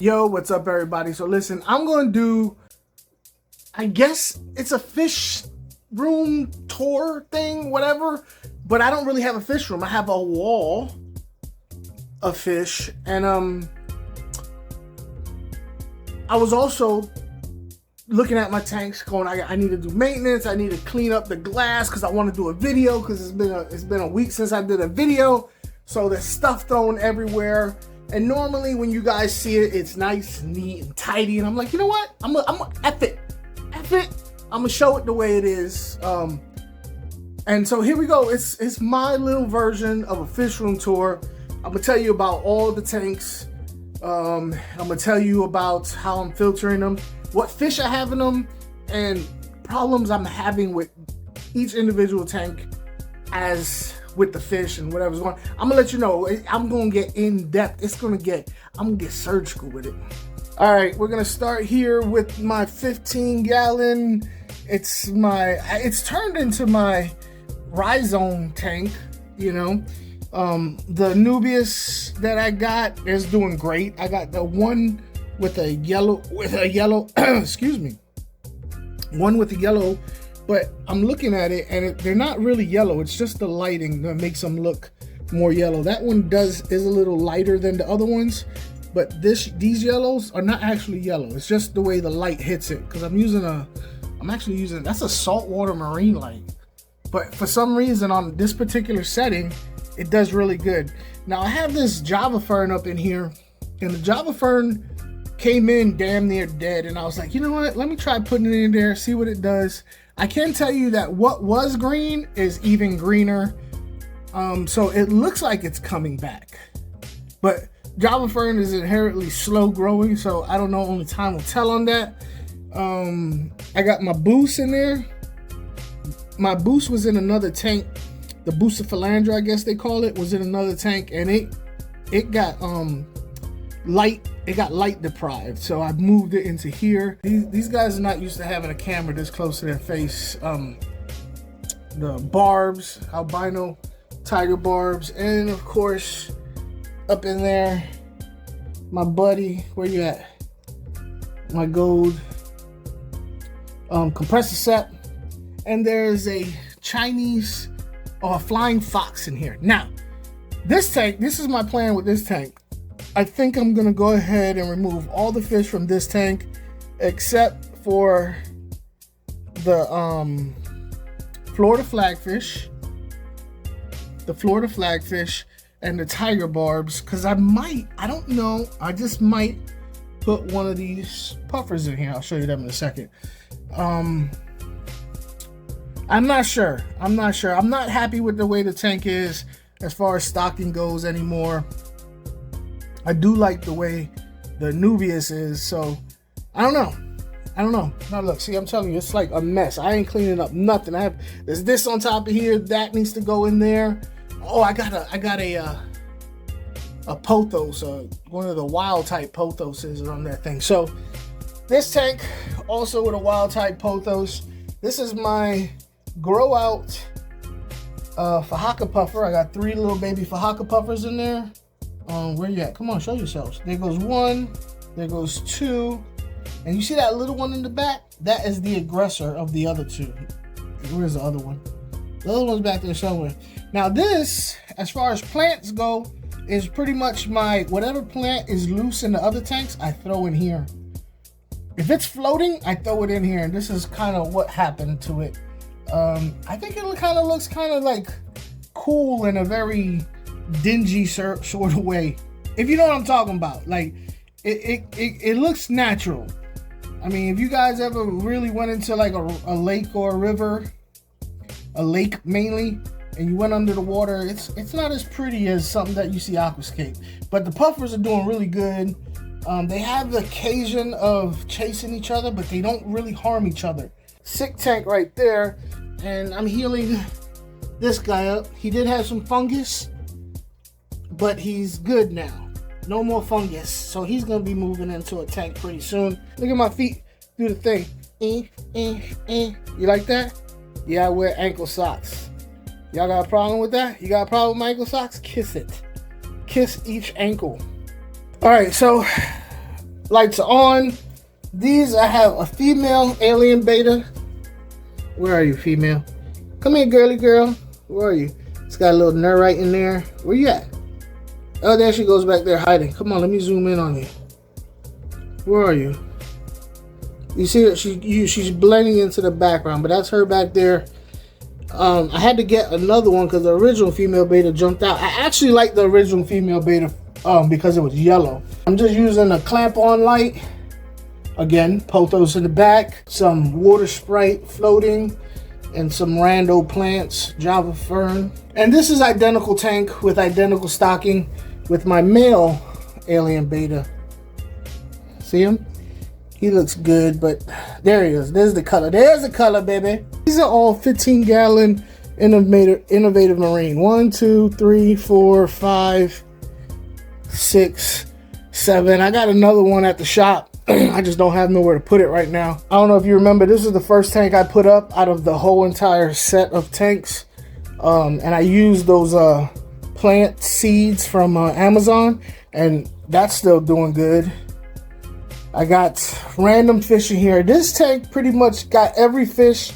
Yo, what's up everybody? So listen, I'm gonna do, I guess it's a fish room tour thing, whatever, but I don't really have a fish room. I have a wall of fish, and I was also looking at my tanks going, I need to do maintenance, I need to clean up the glass because I want to do a video because it's been a week since I did a video, so there's stuff thrown everywhere. And normally when you guys see it, it's nice, neat, and tidy. And I'm like, you know what? I'm gonna F it. I'm gonna show it the way it is. And so here we go. It's my little version of a fish room tour. I'm gonna tell you about all the tanks. I'm gonna tell you about how I'm filtering them, what fish I have in them, and problems I'm having with each individual tank as with the fish and whatever's going on. I'm gonna let you know. I'm gonna get in depth. I'm gonna get surgical with it. All right, we're gonna start here with my 15-gallon. It's turned into my rhizome tank. You know, the Nubius that I got is doing great. I got the one with a yellow, excuse me, one with the yellow. But I'm looking at it, and they're not really yellow. It's just the lighting that makes them look more yellow. That one is a little lighter than the other ones, but these yellows are not actually yellow. It's just the way the light hits it. Because I'm actually using that's a saltwater marine light. But for some reason on this particular setting, it does really good. Now I have this Java fern up in here, and the Java fern came in damn near dead, and I was like, you know what? Let me try putting it in there, see what it does. I can tell you that what was green is even greener. So it looks like it's coming back. But Java fern is inherently slow growing, so I don't know, only time will tell on that. I got my boost in there. My boost was in another tank. The Bucephalandra, I guess they call it, was in another tank, and it got light deprived, so I moved it into here. These guys are not used to having a camera this close to their face. The barbs, albino tiger barbs, and of course up in there, my buddy, where you at? My gold compressor set, and there's a Chinese or a flying fox in here. Now, this tank, this is my plan with this tank. I think I'm gonna go ahead and remove all the fish from this tank except for the Florida flagfish, and the tiger barbs, because I don't know, I just might put one of these puffers in here. I'll show you them in a second. I'm not sure. I'm not happy with the way the tank is as far as stocking goes anymore. I do like the way the Nubius is, so I don't know. Now look, see, I'm telling you, it's like a mess. I ain't cleaning up nothing. There's this on top of here that needs to go in there. Oh, I got a pothos, one of the wild type pothoses on that thing. So this tank also with a wild type pothos. This is my grow out Fahaka puffer. I got 3 little baby Fahaka puffers in there. Where you at? Come on, show yourselves. There goes 1, there goes 2, and you see that little one in the back? That is the aggressor of the other 2. Where's the other one? The other one's back there somewhere. Now this, as far as plants go, is pretty much my, whatever plant is loose in the other tanks, I throw in here. If it's floating, I throw it in here, and this is kind of what happened to it. I think it kind of looks kind of like cool in a very dingy sort of way, if you know what I'm talking about. Like it looks natural. I mean, if you guys ever really went into like a lake or a river, a lake mainly, and you went under the water, it's not as pretty as something that you see aquascape. But the puffers are doing really good. They have the occasion of chasing each other, but they don't really harm each other. Sick tank right there, and I'm healing this guy up. He did have some fungus, but he's good now. No more fungus. So he's gonna be moving into a tank pretty soon. Look at my feet do the thing. You like that? Yeah, I wear ankle socks. Y'all got a problem with that? You got a problem with my ankle socks? Kiss it. Kiss each ankle. All right, so lights are on. These, I have a female alien beta. Where are you, female? Come here, girly girl. Where are you? It's got a little nerd right in there. Where you at? Oh, there she goes back there hiding. Come on, let me zoom in on you. Where are you? You see that she's blending into the background, but that's her back there. I had to get another one because the original female beta jumped out. I actually like the original female beta because it was yellow. I'm just using a clamp-on light. Again, pothos in the back, some water sprite floating, and some rando plants, Java fern. And this is identical tank with identical stocking with my male alien beta. See him? He looks good, but there he is. There's the color. There's the color, baby. These are all 15-gallon innovative marine. 1, 2, 3, 4, 5, 6, 7. I got another one at the shop. I just don't have nowhere to put it right now. I don't know if you remember, this is the first tank I put up out of the whole entire set of tanks. And I used those plant seeds from Amazon, and that's still doing good. I got random fish in here. This tank pretty much got every fish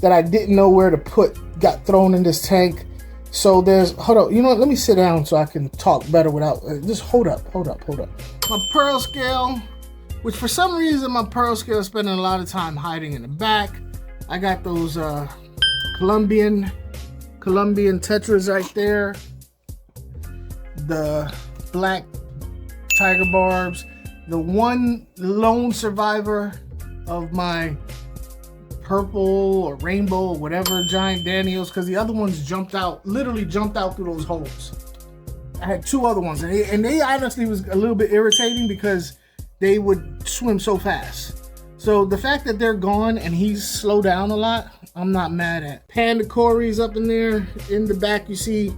that I didn't know where to put got thrown in this tank. So there's, hold up, you know what, let me sit down so I can talk better without, just hold up. My pearl scale, which for some reason my pearl scale is spending a lot of time hiding in the back. I got those Colombian tetras right there. The black tiger barbs. The one lone survivor of my purple or rainbow or whatever giant Daniels, because the other ones jumped out, literally jumped out through those holes. I had two other ones, and they honestly was a little bit irritating because they would swim so fast. So the fact that they're gone and he's slowed down a lot, I'm not mad at. Panda Cories up in there. In the back you see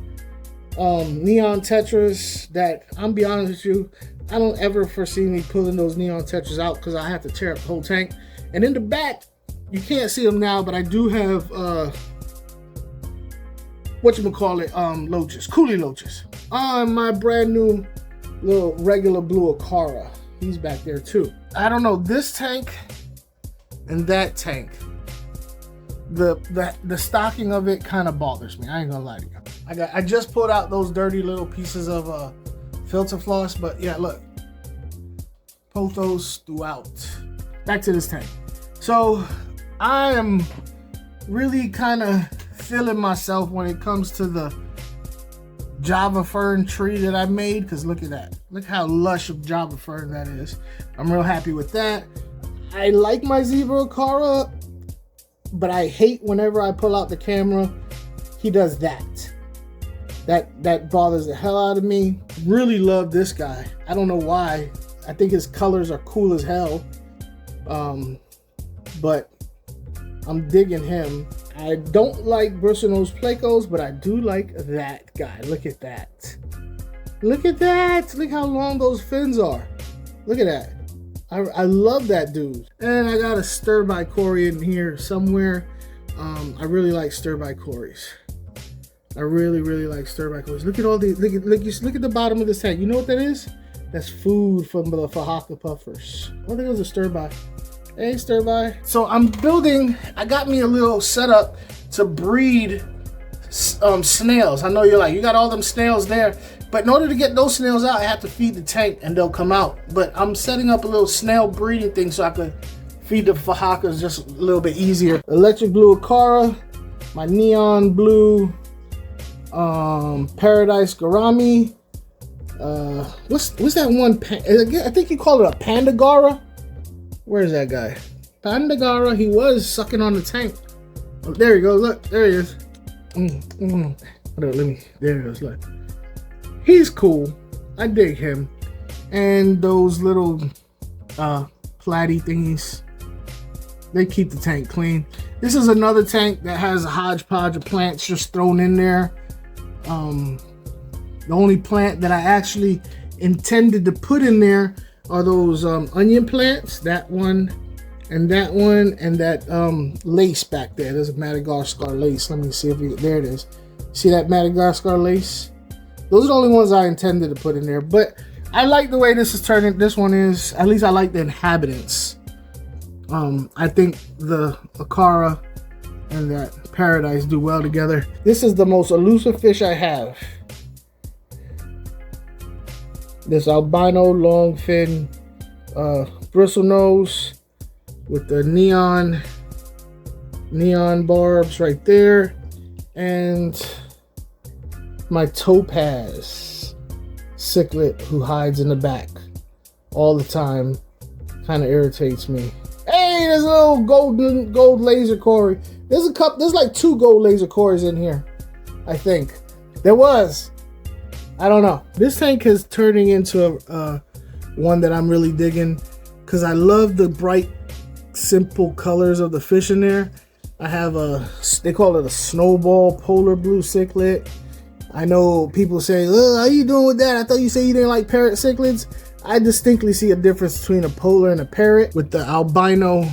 neon tetras that, I'm be honest with you, I don't ever foresee me pulling those neon tetras out because I have to tear up the whole tank. And in the back, you can't see them now, but I do have loaches, coolie loaches. On my brand new little regular blue Aquarium. He's back there too. I don't know, this tank and that tank, the stocking of it kind of bothers me. I ain't gonna lie to you. I just pulled out those dirty little pieces of filter floss, but yeah, look, pothos throughout. Back to this tank. So I am really kind of feeling myself when it comes to the Java fern tree that I made, because look at that. Look how lush of Java fern that is. I'm real happy with that. I like my zebra Aquarium, but I hate whenever I pull out the camera, he does that. That bothers the hell out of me. Really love this guy. I don't know why. I think his colors are cool as hell. But I'm digging him. I don't like bristlenose plecos, but I do like that guy. Look at that. Look at that. Look how long those fins are. Look at that. I love that dude. And I got a stir-by Cory in here somewhere. I really like stir-by Corys. I really like stir-by Corys. Look at all these. Look at the bottom of this tank. You know what that is? That's food from the Fahaka puffers. I think it was a stir-by. Hey, stir-by. So I'm building. I got me a little setup to breed snails. I know you're like, you got all them snails there, but in order to get those snails out, I have to feed the tank and they'll come out. But I'm setting up a little snail breeding thing so I can feed the Fahakas just a little bit easier. Electric blue Aquarium, my neon blue Paradise Gourami. What's that one? I think you call it a Pandagara. Where's that guy? Pandagara. He was sucking on the tank. Oh, there he goes. Look, there he is. Hold on, there he goes. Look, he's cool. I dig him. And those little platy thingies, they keep the tank clean. This is another tank that has a hodgepodge of plants just thrown in there. The only plant that I actually intended to put in there are those onion plants, that one, and that lace back there. There's a Madagascar lace. Let me see if there it is. See that Madagascar lace? Those are the only ones I intended to put in there, but I like the way this is turning. This one is, at least I like the inhabitants. I think the Aquarium and that Paradise do well together. This is the most elusive fish I have. This albino longfin bristlenose with the neon barbs right there, and my topaz cichlid who hides in the back all the time. Kind of irritates me. Hey, there's a little gold laser Cory. There's like 2 gold laser Corys in here, I think. There was. I don't know. This tank is turning into one that I'm really digging because I love the bright, simple colors of the fish in there. I have they call it a snowball polar blue cichlid. I know people say, "Oh, how you doing with that? I thought you said you didn't like parrot cichlids." I distinctly see a difference between a polar and a parrot with the albino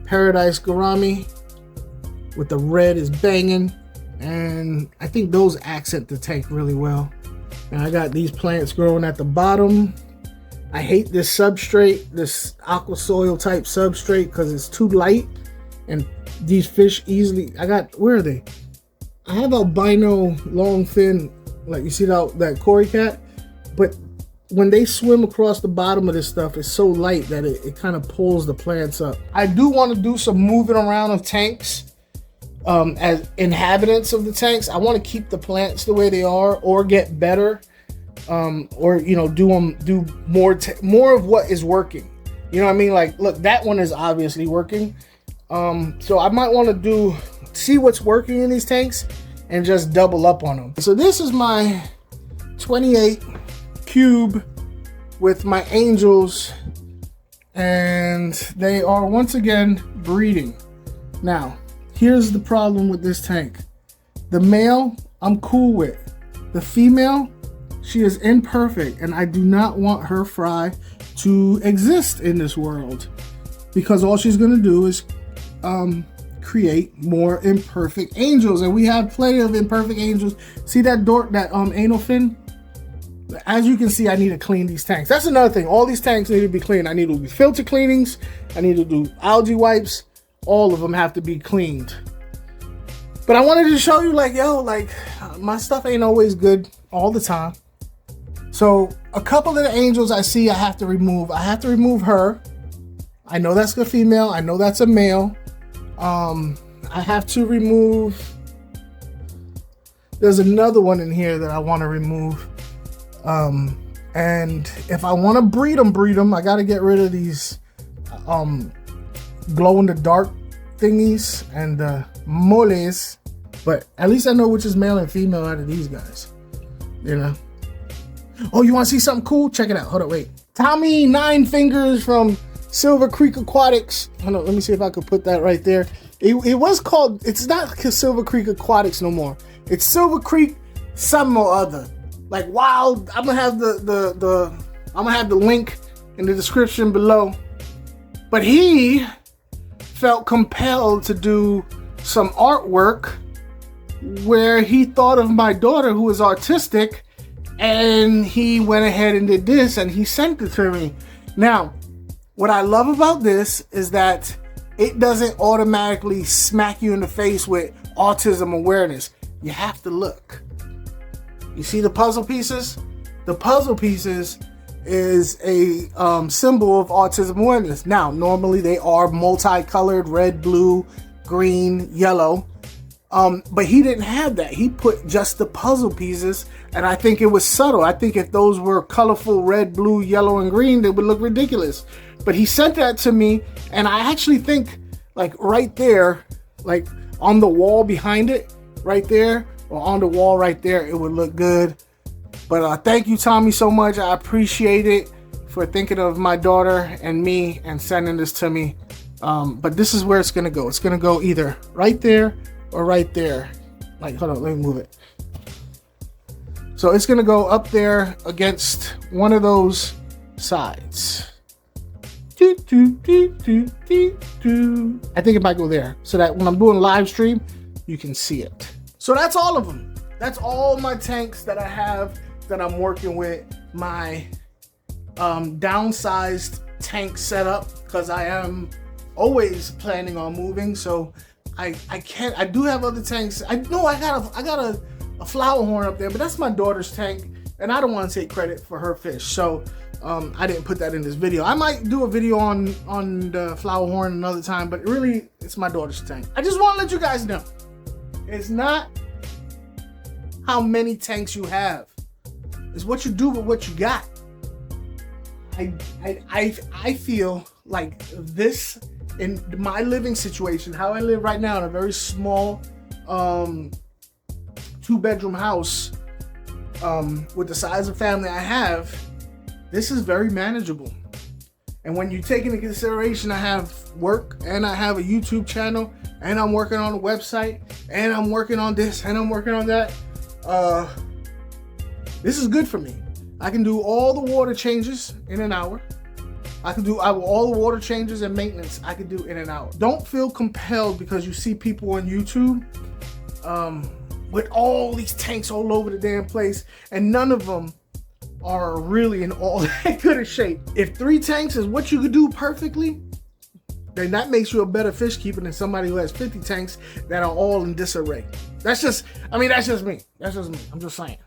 Paradise gourami with the red is banging, and I think those accent the tank really well. And I got these plants growing at the bottom. I hate this substrate, this aqua soil type substrate, because it's too light and these fish easily, where are they? I have albino longfin, like you see that Cory cat, but when they swim across the bottom of this stuff, it's so light that it kind of pulls the plants up. I do want to do some moving around of tanks as inhabitants of the tanks. I want to keep the plants the way they are or get better, or do more of what is working. You know what I mean? Like, look, that one is obviously working. So I might want to see what's working in these tanks and just double up on them. So this is my 28 cube with my angels, and they are once again breeding. Now, here's the problem with this tank. The male, I'm cool with. The female, she is imperfect, and I do not want her fry to exist in this world, because all she's gonna do is create more imperfect angels, and we have plenty of imperfect angels. See that anal fin? As you can see, I need to clean these tanks. That's another thing. All these tanks need to be cleaned. I need to do filter cleanings. I need to do algae wipes. All of them have to be cleaned. But I wanted to show you, my stuff ain't always good all the time. So a couple of the angels I see I have to remove. I have to remove her. I know that's a female. I know that's a male. I have to remove. There's another one in here that I want to remove. And if I want to breed them, I got to get rid of these glow in the dark thingies and moles. But at least I know which is male and female out of these guys. You know. Oh, you want to see something cool? Check it out. Hold on, wait. Tommy 9 Fingers from Silver Creek Aquatics. Hold on, let me see if I could put that right there. It was called. It's not Silver Creek Aquatics no more. It's Silver Creek something or other. Like wild. I'm gonna have the link in the description below. But he felt compelled to do some artwork where he thought of my daughter, who is autistic, and he went ahead and did this, and he sent it to me. Now, what I love about this is that it doesn't automatically smack you in the face with autism awareness. You have to look. You see the puzzle pieces? The puzzle pieces is a symbol of autism awareness. Now, normally they are multicolored, red, blue, green, yellow. But he didn't have that. He put just the puzzle pieces, and I think it was subtle. I think if those were colorful red, blue, yellow, and green, they would look ridiculous. But he sent that to me, and I actually think, like right there, like on the wall behind it, right there, or on the wall right there, it would look good. But thank you, Tommy, so much. I appreciate it for thinking of my daughter and me and sending this to me. But this is where it's gonna go. It's gonna go either right there or right there. Like, hold on, let me move it. So it's gonna go up there against one of those sides. I think it might go there, so that when I'm doing live stream, you can see it. So that's all of them. That's all my tanks that I have that I'm working with. my downsized tank setup because I am always planning on moving. So I do have other tanks. I know I got a flower horn up there, but that's my daughter's tank, and I don't want to take credit for her fish. So I didn't put that in this video. I might do a video on the flower horn another time, but really it's my daughter's tank. I just want to let you guys know, it's not how many tanks you have, it's what you do with what you got. I feel like this, in my living situation, how I live right now in a very small 2-bedroom house, with the size of family I have, this is very manageable. And when you take into consideration I have work, and I have a YouTube channel, and I'm working on a website, and I'm working on this, and I'm working on that, this is good for me. I can do all the water changes in an hour. I can do all the water changes and maintenance I can do in an hour. Don't feel compelled because you see people on YouTube with all these tanks all over the damn place, and none of them are really in all that good of shape. If 3 tanks is what you could do perfectly, then that makes you a better fish keeper than somebody who has 50 tanks that are all in disarray. That's just me. I'm just saying.